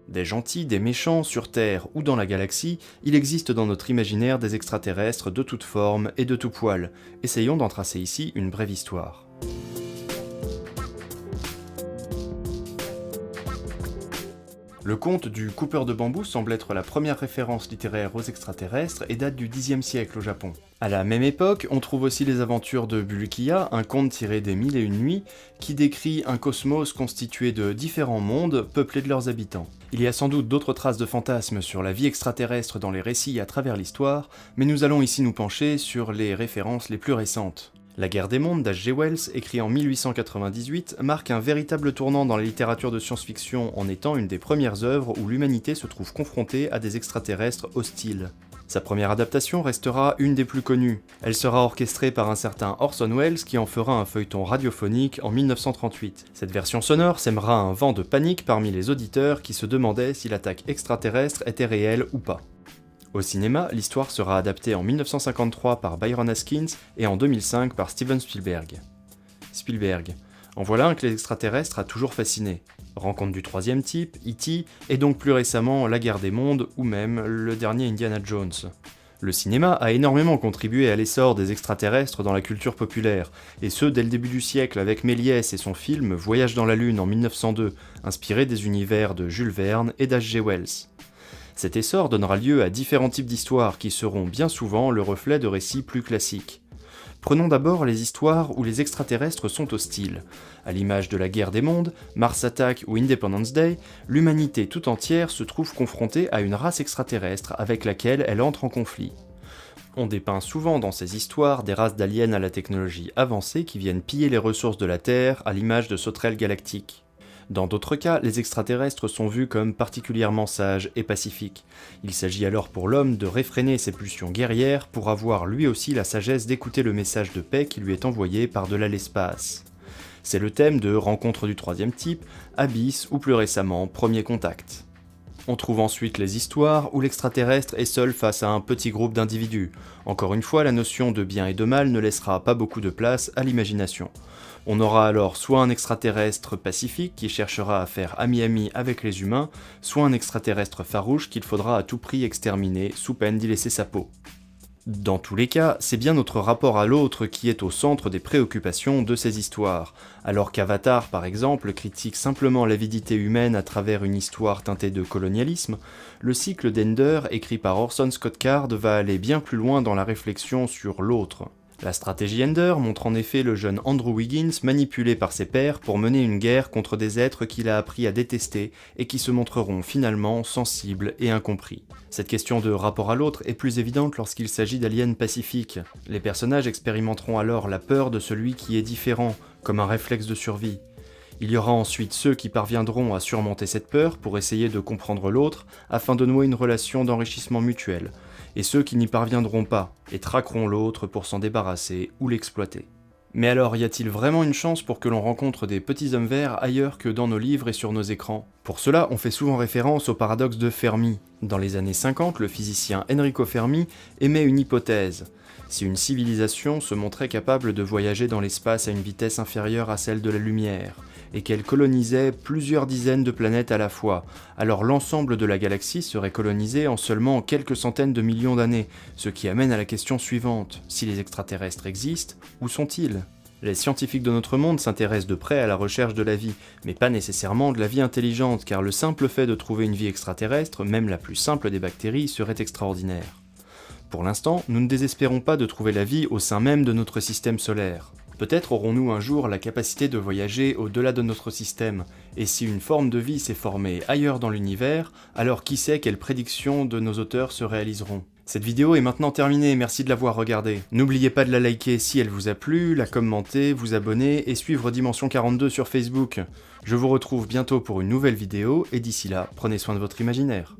Des gentils, des méchants, sur Terre ou dans la galaxie, il existe dans notre imaginaire des extraterrestres de toutes formes et de tout poil. Essayons d'en tracer ici une brève histoire. Le conte du coupeur de bambou semble être la première référence littéraire aux extraterrestres et date du Xe siècle au Japon. À la même époque, on trouve aussi les aventures de Bulukiya, un conte tiré des Mille et une nuits, qui décrit un cosmos constitué de différents mondes peuplés de leurs habitants. Il y a sans doute d'autres traces de fantasmes sur la vie extraterrestre dans les récits à travers l'histoire, mais nous allons ici nous pencher sur les références les plus récentes. La guerre des mondes d'H.G. Wells, écrit en 1898, marque un véritable tournant dans la littérature de science-fiction en étant une des premières œuvres où l'humanité se trouve confrontée à des extraterrestres hostiles. Sa première adaptation restera une des plus connues. Elle sera orchestrée par un certain Orson Welles qui en fera un feuilleton radiophonique en 1938. Cette version sonore sèmera un vent de panique parmi les auditeurs qui se demandaient si l'attaque extraterrestre était réelle ou pas. Au cinéma, l'histoire sera adaptée en 1953 par Byron Haskins et en 2005 par Steven Spielberg. En voilà un que les extraterrestres a toujours fasciné. Rencontre du troisième type, E.T., et donc plus récemment La guerre des mondes, ou même le dernier Indiana Jones. Le cinéma a énormément contribué à l'essor des extraterrestres dans la culture populaire, et ce dès le début du siècle avec Méliès et son film Voyage dans la Lune en 1902, inspiré des univers de Jules Verne et d'H.G. Wells. Cet essor donnera lieu à différents types d'histoires qui seront bien souvent le reflet de récits plus classiques. Prenons d'abord les histoires où les extraterrestres sont hostiles. À l'image de la guerre des mondes, Mars Attack ou Independence Day, l'humanité tout entière se trouve confrontée à une race extraterrestre avec laquelle elle entre en conflit. On dépeint souvent dans ces histoires des races d'aliens à la technologie avancée qui viennent piller les ressources de la Terre à l'image de sauterelles galactiques. Dans d'autres cas, les extraterrestres sont vus comme particulièrement sages et pacifiques. Il s'agit alors pour l'homme de réfréner ses pulsions guerrières pour avoir lui aussi la sagesse d'écouter le message de paix qui lui est envoyé par-delà l'espace. C'est le thème de Rencontre du troisième type, Abyss ou plus récemment Premier contact. On trouve ensuite les histoires où l'extraterrestre est seul face à un petit groupe d'individus. Encore une fois, la notion de bien et de mal ne laissera pas beaucoup de place à l'imagination. On aura alors soit un extraterrestre pacifique qui cherchera à faire ami-ami avec les humains, soit un extraterrestre farouche qu'il faudra à tout prix exterminer sous peine d'y laisser sa peau. Dans tous les cas, c'est bien notre rapport à l'autre qui est au centre des préoccupations de ces histoires, alors qu'Avatar par exemple critique simplement l'avidité humaine à travers une histoire teintée de colonialisme, le cycle d'Ender écrit par Orson Scott Card va aller bien plus loin dans la réflexion sur l'autre. La stratégie Ender montre en effet le jeune Andrew Wiggins manipulé par ses pairs pour mener une guerre contre des êtres qu'il a appris à détester et qui se montreront finalement sensibles et incompris. Cette question de rapport à l'autre est plus évidente lorsqu'il s'agit d'aliens pacifiques. Les personnages expérimenteront alors la peur de celui qui est différent, comme un réflexe de survie. Il y aura ensuite ceux qui parviendront à surmonter cette peur pour essayer de comprendre l'autre afin de nouer une relation d'enrichissement mutuel, et ceux qui n'y parviendront pas et traqueront l'autre pour s'en débarrasser ou l'exploiter. Mais alors, y a-t-il vraiment une chance pour que l'on rencontre des petits hommes verts ailleurs que dans nos livres et sur nos écrans ? Pour cela, on fait souvent référence au paradoxe de Fermi. Dans les années 50, le physicien Enrico Fermi émet une hypothèse. Si une civilisation se montrait capable de voyager dans l'espace à une vitesse inférieure à celle de la lumière, et qu'elle colonisait plusieurs dizaines de planètes à la fois, alors l'ensemble de la galaxie serait colonisé en seulement quelques centaines de millions d'années, ce qui amène à la question suivante, si les extraterrestres existent, où sont-ils ? Les scientifiques de notre monde s'intéressent de près à la recherche de la vie, mais pas nécessairement de la vie intelligente, car le simple fait de trouver une vie extraterrestre, même la plus simple des bactéries, serait extraordinaire. Pour l'instant, nous ne désespérons pas de trouver la vie au sein même de notre système solaire. Peut-être aurons-nous un jour la capacité de voyager au-delà de notre système, et si une forme de vie s'est formée ailleurs dans l'univers, alors qui sait quelles prédictions de nos auteurs se réaliseront. Cette vidéo est maintenant terminée, merci de l'avoir regardée. N'oubliez pas de la liker si elle vous a plu, la commenter, vous abonner et suivre Dimension 42 sur Facebook. Je vous retrouve bientôt pour une nouvelle vidéo, et d'ici là, prenez soin de votre imaginaire.